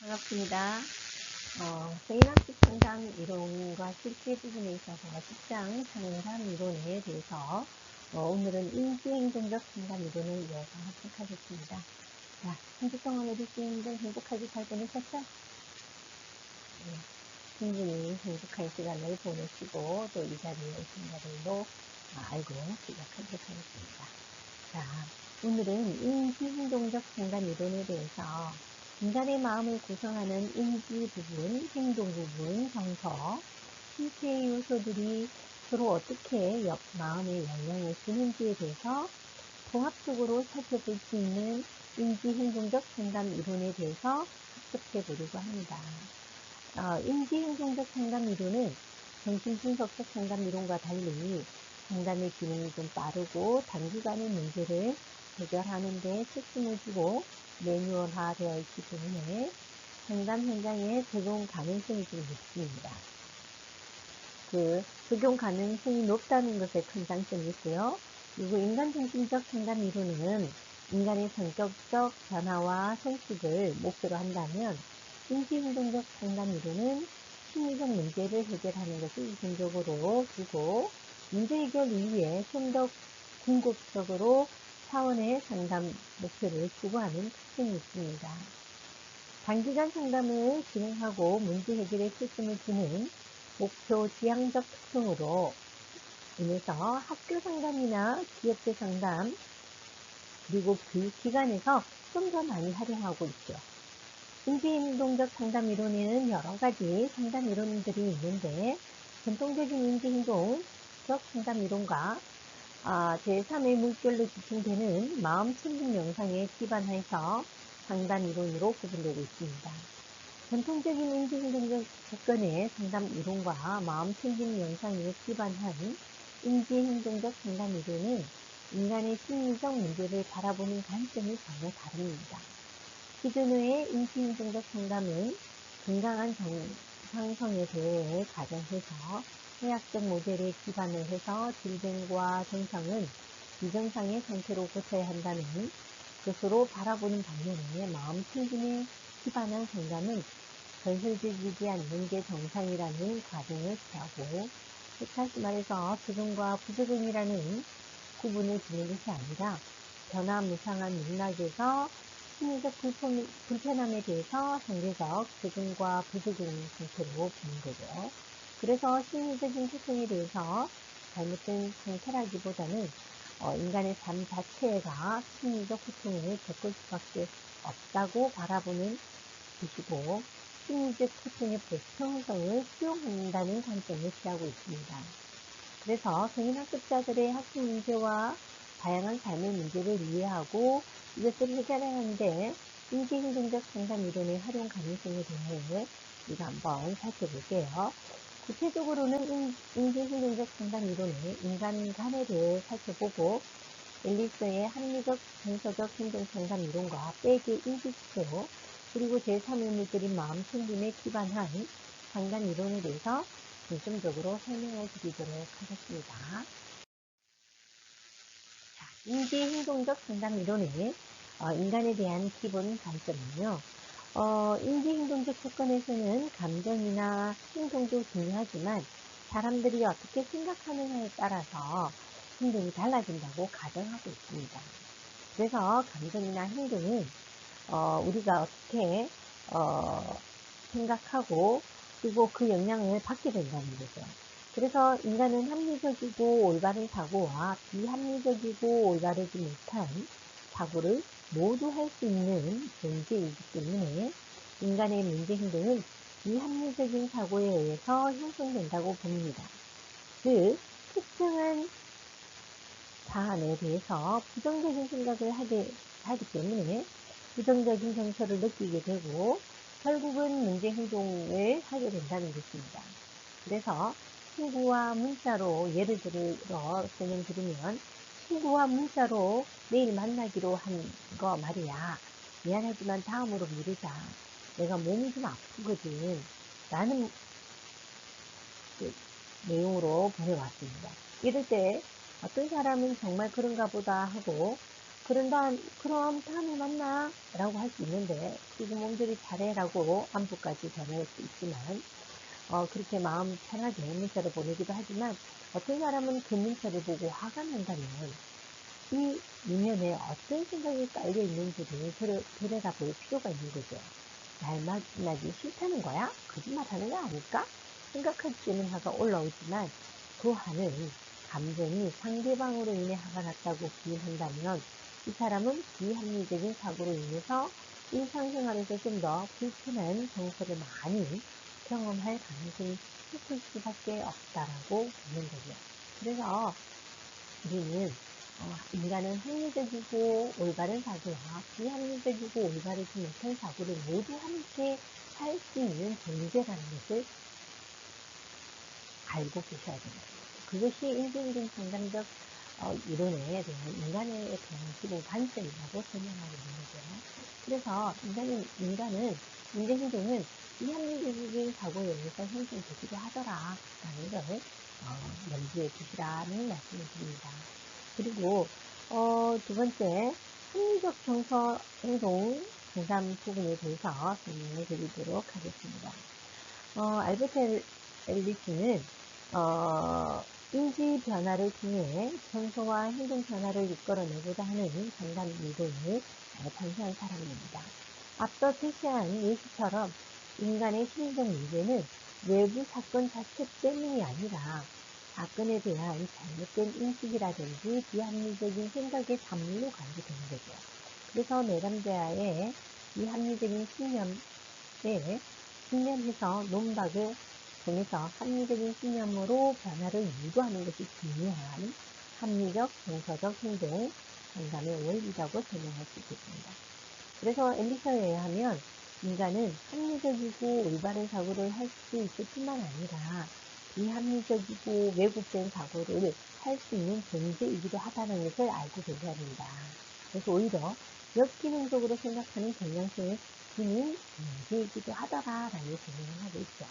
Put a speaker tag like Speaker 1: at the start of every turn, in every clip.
Speaker 1: 반갑습니다. 개인학습 상담 이론과 실제 부분에 있어서 직장 상담 이론에 대해서 오늘은 인지행동적 상담 이론을 이어서 학습하겠습니다. 자, 한 주 동안 우리 주인들 행복하게 잘 보내셨죠? 네, 충분히 행복한 시간을 보내시고 또 이 자리에 오신 자들도 알고 시작하도록 하겠습니다. 자, 오늘은 인지행동적 상담 이론에 대해서 인간의 마음을 구성하는 인지 부분, 행동 부분, 정서, 신체의 요소들이 서로 어떻게 마음에 영향을 주는지에 대해서 종합적으로 살펴볼 수 있는 인지행동적 상담 이론에 대해서 학습해 보려고 합니다. 인지행동적 상담 이론은 정신분석적 상담 이론과 달리 상담의 기능이 좀 빠르고 단기간의 문제를 해결하는 데 초점을 두고 매뉴얼화 되어 있기 때문에 상담 현장에 적용 가능성이 좀 높습니다. 적용 가능성이 높다는 것에 큰 장점이 있고요. 그리고 인간중심적 상담 이론은 인간의 성격적 변화와 성숙을 목표로 한다면 인지행동적 상담 이론은 심리적 문제를 해결하는 것을 우선적으로 두고 문제 해결 이후에 좀 더 궁극적으로 차원의 상담 목표를 추구하는 특징이 있습니다. 단기간 상담을 진행하고 문제 해결에 초점을 두는 목표 지향적 특성으로 인해서 학교 상담이나 기업체 상담 그리고 교육기관에서 좀 더 많이 활용하고 있죠. 인지행동적 상담 이론에는 여러 가지 상담 이론들이 있는데 전통적인 인지행동적 상담 이론과 제3의 물결로 집중되는 마음 챙김 영상에 기반해서 상담 이론으로 구분되고 있습니다. 전통적인 인지행동적 접근의 상담 이론과 마음 챙김 영상에 기반한 인지행동적 상담 이론은 인간의 심리적 문제를 바라보는 관점이 전혀 다릅니다. 기존의 인지행동적 상담은 건강한 정상성에 대해 가정해서 해학적 모델에 기반을 해서 질병과 정상은 비정상의 상태로 고쳐야 한다는 것으로 바라보는 반면에 마음 챙김에 기반한 상담은 건설적이지 않는 게 정상이라는 과정을 취하고 다시 말해서 적응과 부적응이라는 구분을 두는 것이 아니라 변화무쌍한 맥락에서 심리적 불편함에 대해서 상대적 적응과 부적응 상태로 보는 거죠. 그래서 심리적인 고통에 대해서 잘못된 상태라기보다는 인간의 삶 자체가 심리적 고통을 겪을 수밖에 없다고 바라보는 것이고 심리적 고통의 보편성을 수용한다는 관점을 취하고 있습니다. 그래서 성인학습자들의 학습 문제와 다양한 삶의 문제를 이해하고 이것들을 해결하는데 인지행동적 상담 이론의 활용 가능성에 대해 우리가 한번 살펴볼게요. 구체적으로는 인지행동적 상담 이론의 인간관에 대해 살펴보고 앨리스의 합리적 정서적 행동 상담 이론과 백의 인지치료 그리고 제3의 물들인 마음 챙김에 기반한 상담 이론에 대해서 중점적으로 설명을 드리도록 하겠습니다. 인지행동적 상담 이론의 인간에 대한 기본 관점은요. 인지행동적 접근에서는 감정이나 행동도 중요하지만 사람들이 어떻게 생각하느냐에 따라서 행동이 달라진다고 가정하고 있습니다. 그래서 감정이나 행동은 우리가 어떻게 생각하고 그리고 그 영향을 받게 된다는 거죠. 그래서 인간은 합리적이고 올바른 사고와 비합리적이고 올바르지 못한 사고를 모두 할 수 있는 존재이기 때문에 인간의 문제 행동은 비합리적인 사고에 의해서 형성된다고 봅니다. 즉, 특정한 사안에 대해서 부정적인 생각을 하기 때문에 부정적인 정서를 느끼게 되고 결국은 문제 행동을 하게 된다는 것입니다. 그래서 친구와 문자로 예를 들어 설명드리면 친구와 문자로 내일 만나기로 한 거 말이야. 미안하지만 다음으로 미루자. 내가 몸이 좀 아프거든. 라는 내용으로 보내왔습니다. 이럴 때 어떤 사람은 정말 그런가 보다 하고 그럼 다음에 만나 라고 할 수 있는데, 그리고 몸조리 잘해 라고 안부까지 전할 수 있지만, 그렇게 마음 편하게 문자를 보내기도 하지만, 어떤 사람은 그 문자를 보고 화가 난다면 이 이면에 어떤 생각이 깔려 있는지를 들여다볼 필요가 있는 거죠. 날 만나기 싫다는 거야? 거짓말하는 거 아닐까? 생각할 때는 화가 올라오지만, 그 화는 감정이 상대방으로 인해 화가 났다고 기인한다면 이 사람은 비합리적인 사고로 인해서 일상생활에서 좀 더 불편한 정서를 많이 경험할 가능성이 높을 수밖에 없다라고 보는 거죠. 그래서 우리는 인간은 합리적이고 올바른 사고와 비합리적이고 올바르지 못한 사고를 모두 함께 할 수 있는 존재라는 것을 알고 계셔야 됩니다. 그것이 인지행동 상담적 이론에 대한 인간에 대한 기본 관점이라고 설명하고 있는 거죠. 그래서 인간은 인지행동은 비합리적인 사고에 의해서 형성되기도 하더라라는 걸 염두에 두시라는 말씀을 드립니다. 그리고 두 번째, 합리적 정서 행동 상담 부분에 대해서 설명해 드리도록 하겠습니다. 알버트 엘리스는 인지 변화를 통해 정서와 행동 변화를 이끌어내고자 하는 상담 이론을 탄생한 사람입니다. 앞서 제시한 예시처럼 인간의 심리적 문제는 외부 사건 자체 때문이 아니라 사건에 대한 잘못된 인식이라든지 비합리적인 생각의 잔물로 관계되는 거죠. 그래서 내담자의 비합리적인 신념해서 논박을 통해서 합리적인 신념으로 변화를 유도하는 것이 중요한 합리적 정서적 행동 상담의 원리라고 설명할 수 있겠습니다. 그래서 앨리서에 의하면 인간은 합리적이고 올바른 사고를 할 수 있을 뿐만 아니라 비합리적이고 왜곡된 사고를 할 수 있는 존재이기도 하다는 것을 알고 계셔야 합니다. 그래서 오히려 역기능적으로 생각하는 경향성의 기능 문제이기도 하더라라는 설명을 하고 있죠.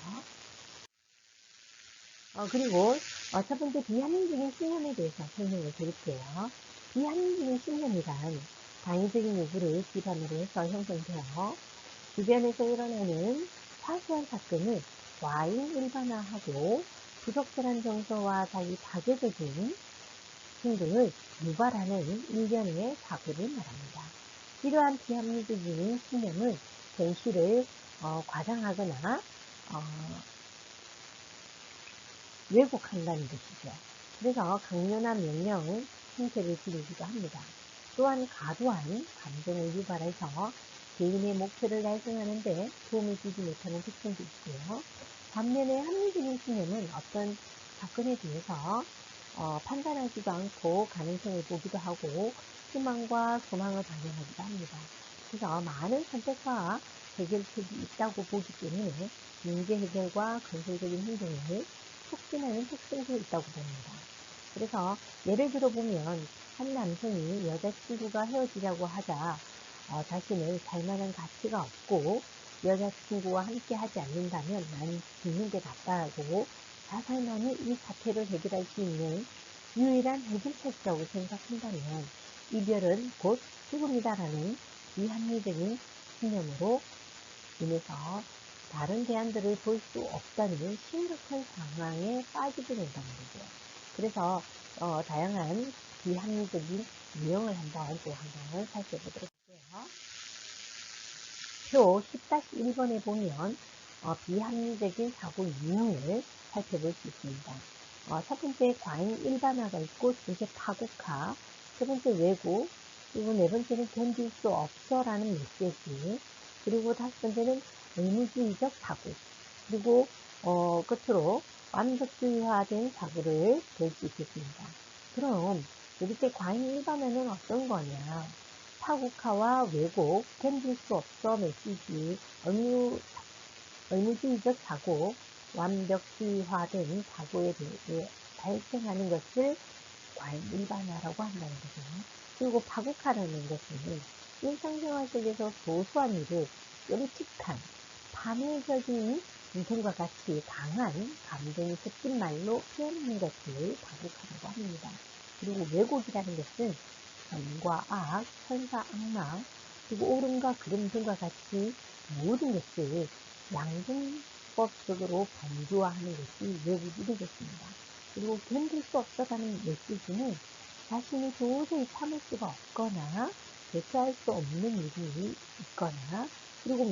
Speaker 1: 그리고 첫 번째 비합리적인 신념에 대해서 설명을 드릴게요. 비합리적인 신념이란 당위적인 요구를 기반으로 해서 형성되어 주변에서 일어나는 사소한 사건을 과잉 일반화하고 부적절한 정서와 달리 파괴적인 행동을 유발하는 일련의 사고를 말합니다. 이러한 비합리적인 신념은 현실을 과장하거나 왜곡한다는 것이죠. 그래서 강요나 명령 형태를 지니기도 합니다. 또한 과도한 감정을 유발해서 개인의 목표를 달성하는 데 도움을 주지 못하는 특성도 있고요. 반면에 합리적인 신념은 어떤 사건에 대해서 판단하지도 않고 가능성을 보기도 하고 희망과 소망을 반영하기도 합니다. 그래서 많은 선택과 해결책이 있다고 보기 때문에 문제 해결과 건설적인 행동을 촉진하는 특성도 있다고 봅니다. 그래서 예를 들어 보면 한 남성이 여자친구가 헤어지자고 하자 자신을 살만한 가치가 없고 여자친구와 함께 하지 않는다면 난 죽는 게 낫다고 자살만이 이 사태를 해결할 수 있는 유일한 해결책이라고 생각한다면 이별은 곧 죽음이다라는 비합리적인 신념으로 인해서 다른 대안들을 볼 수 없다는 심각한 상황에 빠지게 된다는 거죠. 그래서 다양한 비합리적인 유형을 한번 살펴보도록 할게요. 표 10-1번에 보면 비합리적인 사고 유형을 살펴볼 수 있습니다. 첫 번째 과잉 일반화가 있고, 두 번째 파국화, 세 번째 왜곡, 그리고 네 번째는 견딜 수 없어라는 메시지, 그리고 다섯 번째는 의무주의적 사고, 그리고 끝으로 완벽주의화된 사고를 볼 수 있겠습니다. 그럼 이렇게 과잉 일반화는 어떤 거냐? 파국화와 왜곡, 견딜 수 없어 메시지, 의무주의적 사고, 완벽주의화된 사고에 대해 발생하는 것을 과잉 일반화라고 한다는 거죠. 그리고 파국화라는 것은 일상생활 속에서 소소한 일을 끔찍한 파멸적인 인생과 같이 강한 감정이 섞인 말로 표현하는 것을 파국화라고 합니다. 그리고 왜곡이라는 것은 선과 악, 선사, 악마, 그리고 옳음과 그름 등과 같이 모든 것을 양분법적으로 범주화하는 것이 외부주의겠습니다. 그리고 견딜 수 없어가는 메시지는 자신이 도저히 참을 수가 없거나 대처할 수 없는 일이 있거나 그리고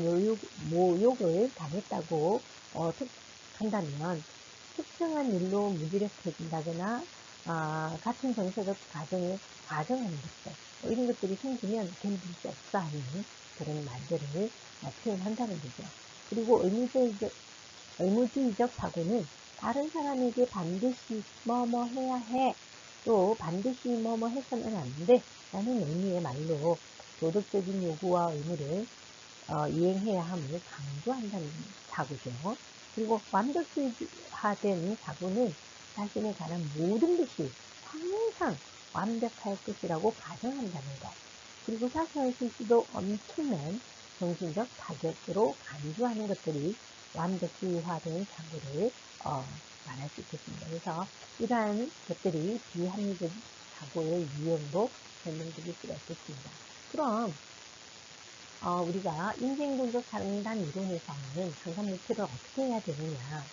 Speaker 1: 모욕을 당했다고 한다면 특정한 일로 무기력해진다거나 같은 정서적 가정에 가정하는 것들 이런 것들이 생기면 견딜 수 없어 하는 그런 말들을 표현한다는 거죠. 그리고 의무주의적 사고는 다른 사람에게 반드시 뭐뭐 해야 해, 또 반드시 뭐뭐 해서는 안 돼 라는 의미의 말로 도덕적인 요구와 의무를 이행해야 함을 강조한다는 사고죠. 그리고 완벽주의화된 사고는 자신에 관한 모든 것이 항상 완벽할 것이라고 가정한다는 것. 그리고 사소한 실수도 엄청난 정신적 타격으로 간주하는 것들이 완벽주의화된 사고를 말할 수 있겠습니다. 그래서 이러한 것들이 비합리적 사고의 유형으로 설명드릴 수가 있겠습니다. 그럼 우리가 인지행동적 상담 이론에서는 상담 목표를 어떻게 해야 되느냐.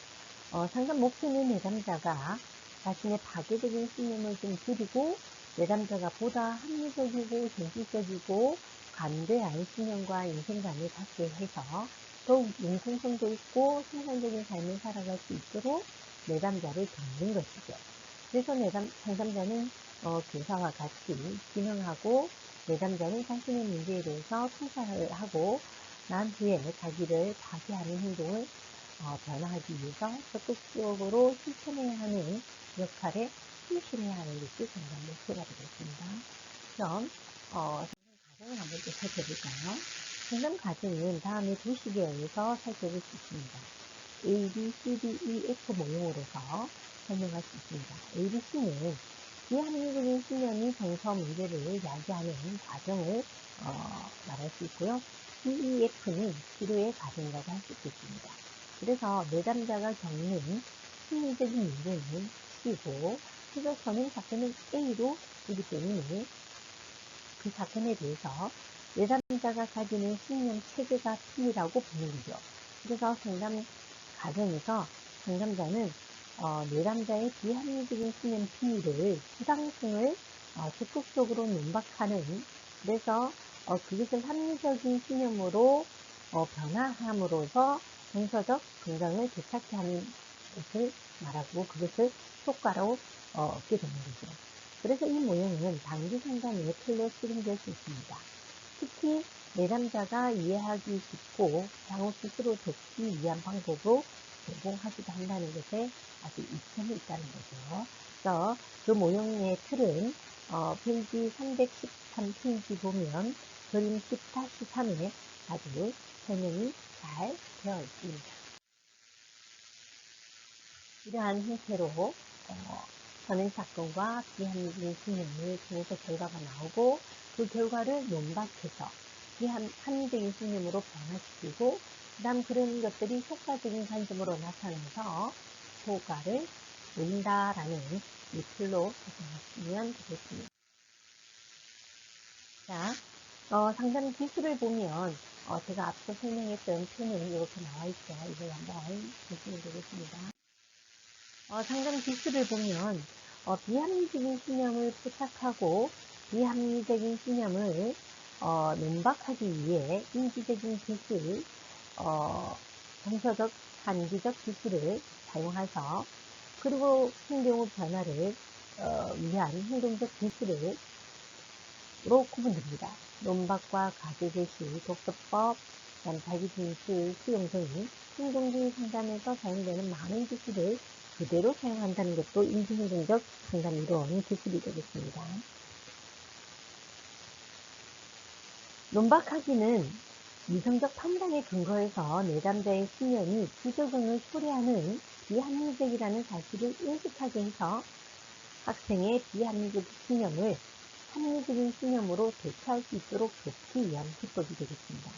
Speaker 1: 상담 목표는 내담자가 자신의 파괴적인 신념을 좀 줄이고 내담자가 보다 합리적이고 현실적이고 관대한 신념과 인생관을 갖게 해서 더욱 융통성도 있고 생산적인 삶을 살아갈 수 있도록 내담자를 돕는 것이죠. 그래서 상담자는 교사와 같이 진행하고 내담자는 자신의 문제에 대해서 통찰을 하고 난 후에 자기를 파괴하는 행동을 변화하기 위해서 적극적으로 실천해야 하는 역할에 충실해야 하는 것이 상담 목표가 되겠습니다. 그럼 상담 과정을 한번 또 살펴볼까요? 상담 과정은 다음의 두 식에 의해서 살펴볼 수 있습니다. A, B, C, D, E, F 모형으로서 설명할 수 있습니다. A, B, C는 비합리적인 신념이 정서 문제를 야기하는 과정을 말할 수 있고요. D, E, F는 치료의 과정이라고 할 수 있겠습니다. 그래서 내담자가 겪는 심리적인 문제는 C고 해결서는 사건은 A로 이기 때문에 그 사건에 대해서 내담자가 가지는 신념 체계가 P라고 보는 거죠. 그래서 상담 과정에서 상담자는 내담자의 비합리적인 신념 P를 부당성을 적극적으로 논박하는, 그래서 그것을 합리적인 신념으로 변화함으로써 정서적 건강을 되찾게 하는 것을 말하고 그것을 효과로 얻게 되는 거죠. 그래서 이 모형은 단기 상담의 틀로 실행될 수 있습니다. 특히 내담자가 이해하기 쉽고 향후 스스로 돕기 위한 방법으로 제공하기도 한다는 것에 아주 이점이 있다는 거죠. 그래서 그 모형의 틀은 페이지 313페이지 보면 그림 10-3에 아주 설명이 잘 되어 있습니다. 이러한 형태로 선행 사건과 비합리적인 신념을 통해서 결과가 나오고 그 결과를 논박해서 비합리적인 신념으로 변화시키고 그 다음 그런 것들이 효과적인 관점으로 나타나서 효과를 보인다라는 이 틀로 설명하시면 되겠습니다. 자, 상담 기술을 보면 제가 앞서 설명했던 표는 이렇게 나와 있죠. 이걸 한번 보시면 되겠습니다. 상담 기술을 보면 비합리적인 신념을 포착하고 비합리적인 신념을 논박하기 위해 인지적인 기술, 정서적 한기적 기술을 사용해서 그리고 행동 변화를 위한 행동적 기술을 로 구분됩니다. 논박과 가제 제시, 독서법, 자기 진술, 수용 등 행동주의 상담에서 사용되는 많은 기술을 그대로 사용한다는 것도 인지행동적 상담 이론 기술이 되겠습니다. 논박하기는 이성적 판단에 근거해서 내담자의 신념이 부적응을 초래하는 비합리적이라는 사실을 인식하게 해서 학생의 비합리적 신념을 합리적인 신념으로 대처할 수 있도록 돕기 위한 기법이 되겠습니다.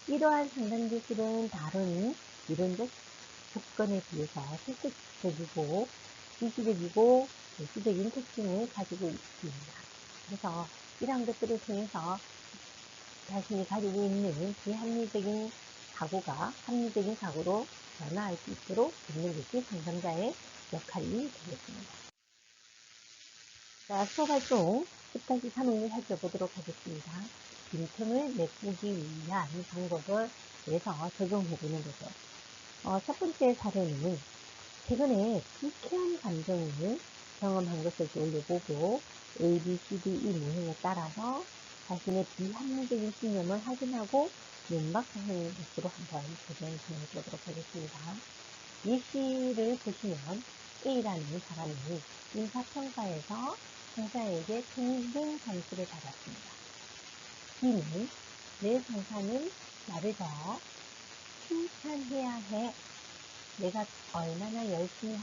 Speaker 1: 이러한 상담 기술은 다른 이론적 접근에 비해서 실질적이고 지시적이고 예시적인 특징을 가지고 있습니다. 그래서 이러한 것들을 통해서 자신이 가지고 있는 비합리적인 사고가 합리적인 사고로 변화할 수 있도록 돕는 것이 상담자의 역할이 되겠습니다. 자, 수업활동 10-3을 살펴보도록 하겠습니다. 빈틈을 메꾸기 위한 방법을 위해서 적용해보는 거죠. 첫 번째 사례는 최근에 불쾌한 감정을 경험한 것을 올려보고 A, B, C, D, E 모형에 따라서 자신의 비합리적인 신념을 확인하고 면박하는 것으로 한번 적용해 보도록 하겠습니다. 예시를 보시면 A라는 사람이 인사평가에서 상사에게 평균 점수를 받았습니다. B는 내 상사는 나를 더 칭찬해야 해. 내가 얼마나 열심히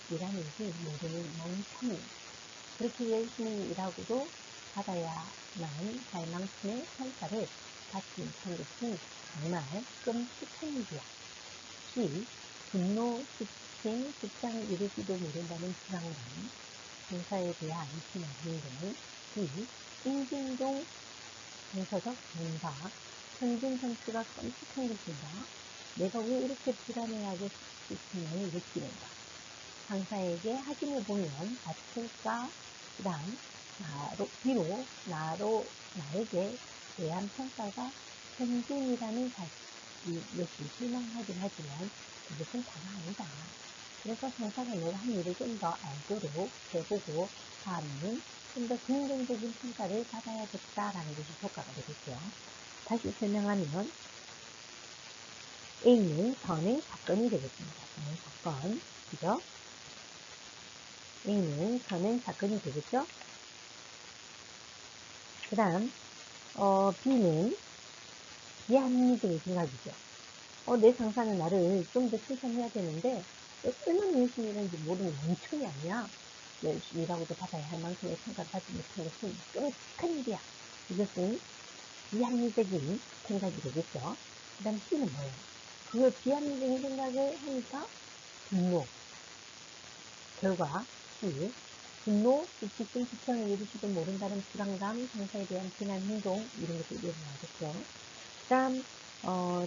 Speaker 1: 일하는지 모르는 멍청이. 그렇게 열심히 일하고도 받아야만 할 만큼의 평가를 받지 못한 것은 정말 끔찍한 일이야. C. 분노, 지침, 직장을 잃을지도 모른다는 불안감, 상사에 대한 비난 행동. D. 인진동 정서적 변화, 평균 점수가 끔찍한 것인가? 내가 왜 이렇게 불안해하고 싶음을 느끼는가? 상사에게 확인해보면 받을까? 그 다음, 나에게 대한 평가가 평균이라는 것이 실망하긴 하지만 그것은 다가 아니다. 그래서 상사가 내가 한 일을 좀 더 알도록 해보고 다음에는 좀 더 긍정적인 평가를 받아야겠다라는 것이 효과가 되겠죠. 다시 설명하면 A는 선행 사건이 되겠습니다. 선행 사건, 그죠? A는 선행 사건이 되겠죠? 그 다음, B는 비합리적인 생각이죠. 내 상사는 나를 좀 더 칭찬해야 되는데, 얼마나 열심히 일하는지 모르는 멍청이 아니야. 열심히 일하고도 받아야 할 만큼의 평가를 받지 못한 것은 끔찍한 일이야. 이것은 비합리적인 생각이 되겠죠. 그 다음 C는 뭐예요? 그걸 비합리적인 생각을 하니까 분노. 결과 C. 분노, 지침, 지평을 이루지도 모른다는 불안감, 상사에 대한 비난 행동 이런 것들이 일어나겠죠. 그 다음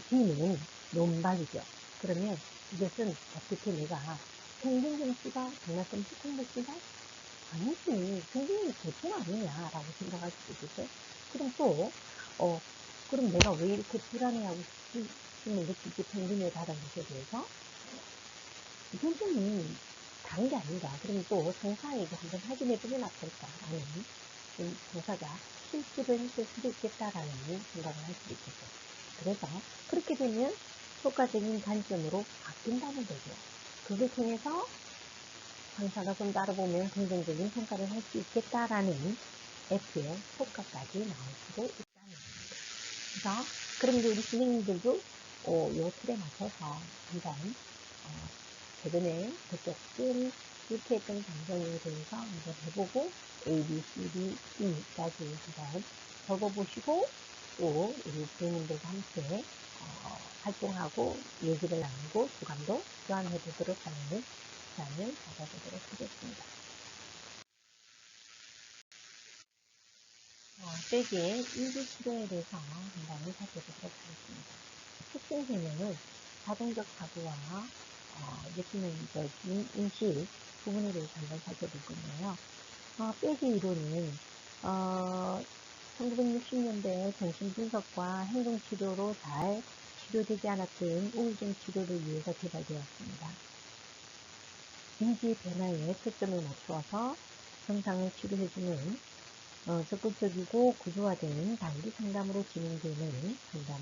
Speaker 1: D는 논박이죠. 그러면 이것은 어떻게 내가 평균 점수가 정말 끔찍한 것인가? 아니지. 평균이 보통 아니냐라고 생각할 수도 있겠죠. 그럼 또 그럼 내가 왜 이렇게 불안해하고 싶음을 느끼지 평균에 달한 것에 대해서 평균이 다른 게 아닌가. 그럼 또 상사에게 한번 확인해보면 어떨까라는 상사가 실습을 했을 수도 있겠다라는 생각을 할 수도 있겠죠. 그래서 그렇게 되면 효과적인 관점으로 바뀐다는 거죠. 그걸 통해서 상사가 좀 따라보면 긍정적인 평가를 할 수 있겠다라는 F의 효과까지 나올 수도 있다는 겁니다. 그래서 그럼 이제 우리 선생님들도 요 틀에 맞춰서 한번 최근에 느꼈던 불쾌했던 감정에 대해서 한번 해보고 A, B, C, D, E까지 한번 적어보시고 또 우리 부모님들과 함께 활동하고 얘기를 나누고 주관도 교환해 보도록 하는 시간을 가져보도록 하겠습니다. 뇌의 인지치료에 대해서 한번 살펴보도록 하겠습니다. 특징 설명은 자동적 사고와 느끼는 인식 부분에 대해서 한번 살펴볼 건데요. 빼기 이론은 1960년대 정신분석과 행동치료로 잘 치료되지 않았던 우울증 치료를 위해서 개발되었습니다. 인지 변화에 초점을 맞추어서 증상을 치료해주는 적극적이고 구조화된 단기 상담으로 진행되는 상담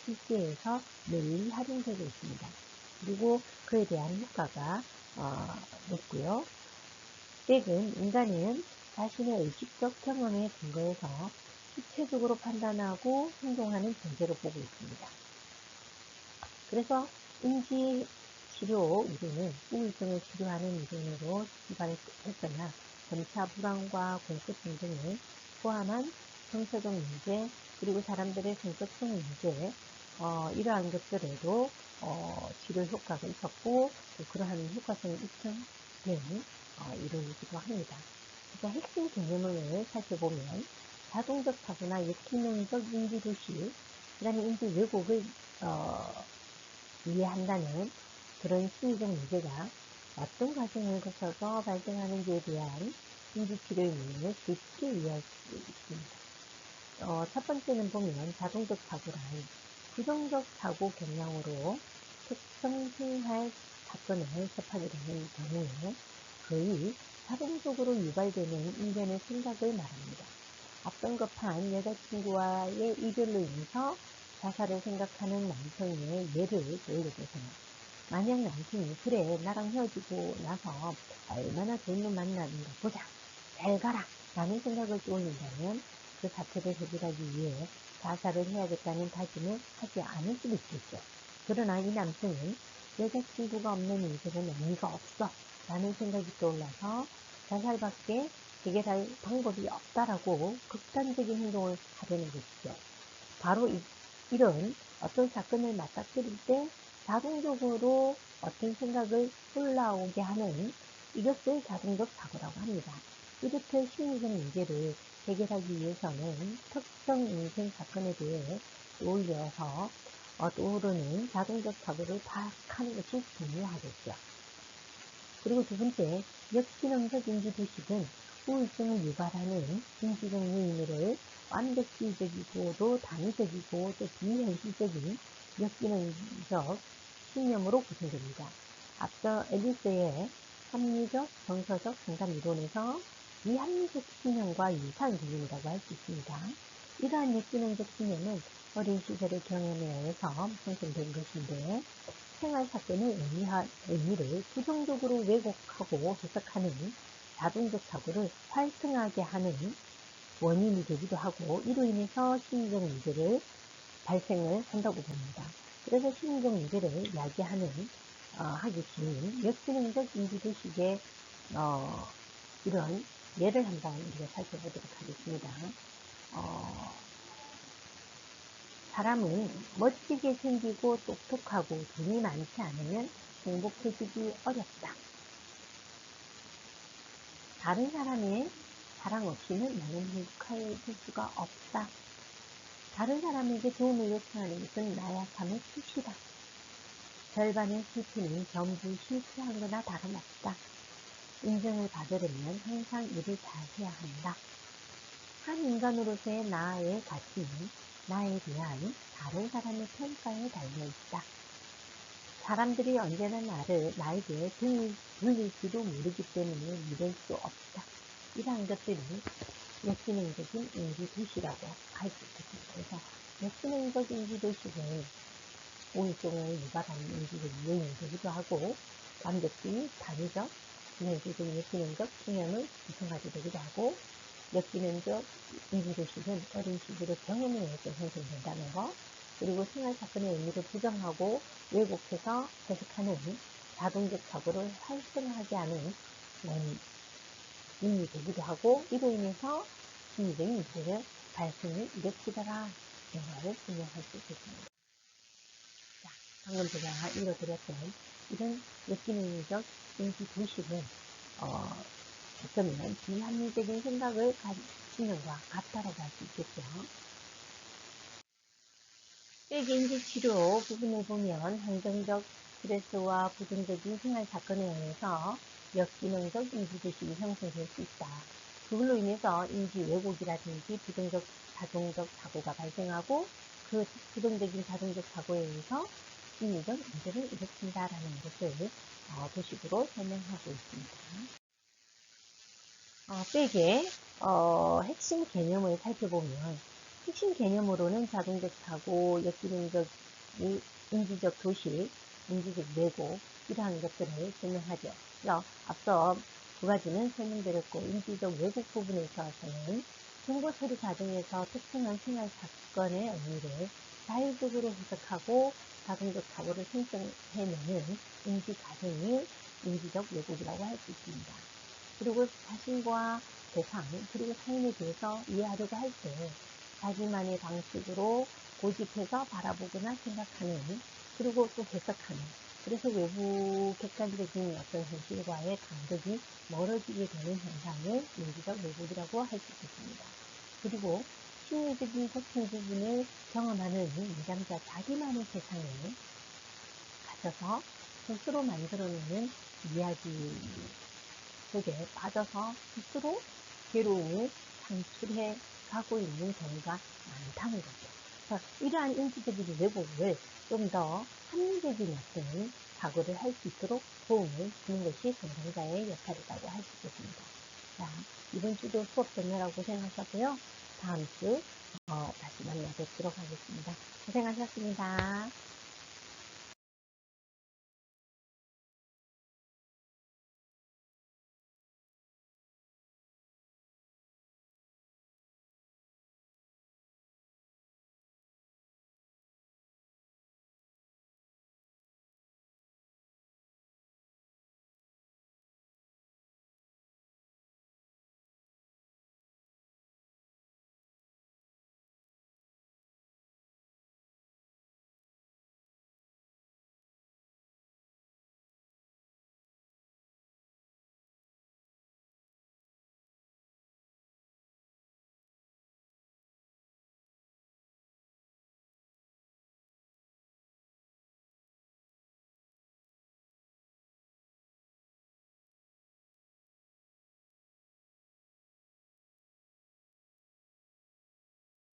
Speaker 1: 실제에서 널리 활용되고 있습니다. 그리고 그에 대한 효과가 높고요. 최근 인간은 자신의 의식적 경험에 근거해서 주체적으로 판단하고 행동하는 존재로 보고 있습니다. 그래서 인지치료 이론은 우울증을 치료하는 이론으로 출발했으나 점차 불안과 공포증 등을 포함한 정서적 문제 그리고 사람들의 성격성 문제 이러한 것들에도 치료 효과가 있었고 그러한 효과성이 입증된 이론이기도 합니다. 그래서 핵심 개념을 살펴보면 자동적 사고나 역기능적 인지도시, 그 다음에 인지 왜곡을 이해한다는 그런 심리적 문제가 어떤 과정을 거쳐서 발생하는지에 대한 인지치료 요인을 쉽게 이해할 수 있습니다. 첫 번째는 보면 자동적 사고란 부정적 사고 경향으로 특정 생활 사건을 접하게 되는 경우에 거의 자동적으로 유발되는 인간의 생각을 말합니다. 앞선급한 여자친구와의 이별로 인해서 자살을 생각하는 남성의 예를 들어보세요. 만약 남친이 그래 나랑 헤어지고 나서 얼마나 좋은 놈 만나는가 보자 잘 가라 라는 생각을 떠올린다면 그 사태를 해결하기 위해 자살을 해야겠다는 다짐을 하지 않을 수도 있겠죠. 그러나 이 남성은 여자친구가 없는 인생은 의미가 없어 라는 생각이 떠올라서 자살밖에 해결할 방법이 없다라고 극단적인 행동을 하려는 것이죠. 바로 이런 어떤 사건을 맞닥뜨릴 때 자동적으로 어떤 생각을 올라오게 하는 이것을 자동적 사고라고 합니다. 이렇듯 심리적 문제를 해결하기 위해서는 특정 인생 사건에 대해 떠오르는 자동적 사고를 파악하는 것이 중요하겠죠. 그리고 두 번째, 역기능적 인지도식은 우울증을 유발하는 인지적 요인을 완벽주의적이고도 단위적이고 또 비현실적인 역기능적 신념으로 구성됩니다. 앞서 앨리스의 합리적 정서적 상담 이론에서 비합리적 신념과 유사한 개념이라고 할 수 있습니다. 이러한 역기능적 신념은 어린 시절의 경험에 의해서 형성된 것인데 생활 사건의 의미를 부정적으로 왜곡하고 해석하는 자동적 사고를 활성화하게 하는 원인이 되기도 하고 이로 인해서 심리적 문제를 발생을 한다고 봅니다. 그래서 심리적 문제를 야기하는 하기 쉬운 역기능적 인지도식의 이런 예를 한번 우리가 살펴보도록 하겠습니다. 사람은 멋지게 생기고 똑똑하고 돈이 많지 않으면 행복해지기 어렵다. 다른 사람의 사랑 없이는 나는 행복해질 수가 없다. 다른 사람에게 도움을 요청하는 것은 나약함의 표시다. 절반의 실패는 전부 실패한 거나 다름없다. 인정을 받으려면 항상 일을 잘해야 한다. 한 인간으로서의 나의 가치는 나에 대한 다른 사람의 평가에 달려있다. 사람들이 언제나 나에 대해 등을 돌릴지도 모르기 때문에 믿을 수 없다. 이러한 것들은 역기능적인 인지도시라고 할 수 있겠습니다. 그래서 역기능적 인지도시는 우울증을 유발하는 인지적 요인이 되기도 하고 완벽주의, 단위적, 비현실적 역기능적 신념을 구성하게 되기도 하고 역기능적 인지도식은 어린 시절의 경험에 의해서 형성된다는 것, 그리고 생활 사건의 의미를 부정하고 왜곡해서 해석하는 자동적 사고를 활성화하게 하는 원인이 되기도 하고 이로 인해서 심리적인 문제를 발생을 일으키더라 이런 것을 설명할 수 있겠습니다. 자, 방금 제가 읽어드렸던 이런 역기능적 인지도식은 어쩌면 비합리적인 생각을 가지는 것과 같다라고 할 수 있겠죠. 일기인지치료 부분을 보면 환경적 스트레스와 부정적인 생활 사건에 의해서 역기능적 인지도식이 형성될 수 있다. 그걸로 인해서 인지 왜곡이라든지 부정적 자동적 사고가 발생하고 그 부정적인 자동적 사고에 의해서 심리적 문제를 일으킨다라는 것을 도식으로 설명하고 있습니다. 백의 핵심 개념을 살펴보면 핵심 개념으로는 자동적 사고, 역기능적 인지적 도식, 인지적 왜곡 이러한 것들을 설명하죠. 그래서 앞서 두 가지는 설명드렸고 인지적 왜곡 부분에 있어서는 정보 처리 과정에서 특정한 생활 사건의 의미를 자율적으로 해석하고 자동적 사고를 생성해내는 인지 과정이 인지적 왜곡이라고 할 수 있습니다. 그리고 자신과 대상, 그리고 타인에 대해서 이해하려고 할 때 자기만의 방식으로 고집해서 바라보거나 생각하는, 그리고 또 해석하는, 그래서 외부 객관적인 어떤 현실과의 간격이 멀어지게 되는 현상을 인지적 왜곡이라고 할 수 있습니다. 그리고 심리적인 고통 부분을 경험하는 이 남자 자기만의 세상에 갇혀서 스스로 만들어내는 이야기 속에 빠져서 스스로 괴로움을 창출해 가고 있는 경우가 많다는 거죠. 그래서 이러한 인지적인 왜곡을 좀 더 합리적인 어떤 사고를 할 수 있도록 도움을 주는 것이 상담자의 역할이라고 할 수 있겠습니다. 자, 이번 주도 수업 듣느라고 고생하셨고요. 다음 주 다시 만나 뵙도록 하겠습니다. 고생하셨습니다.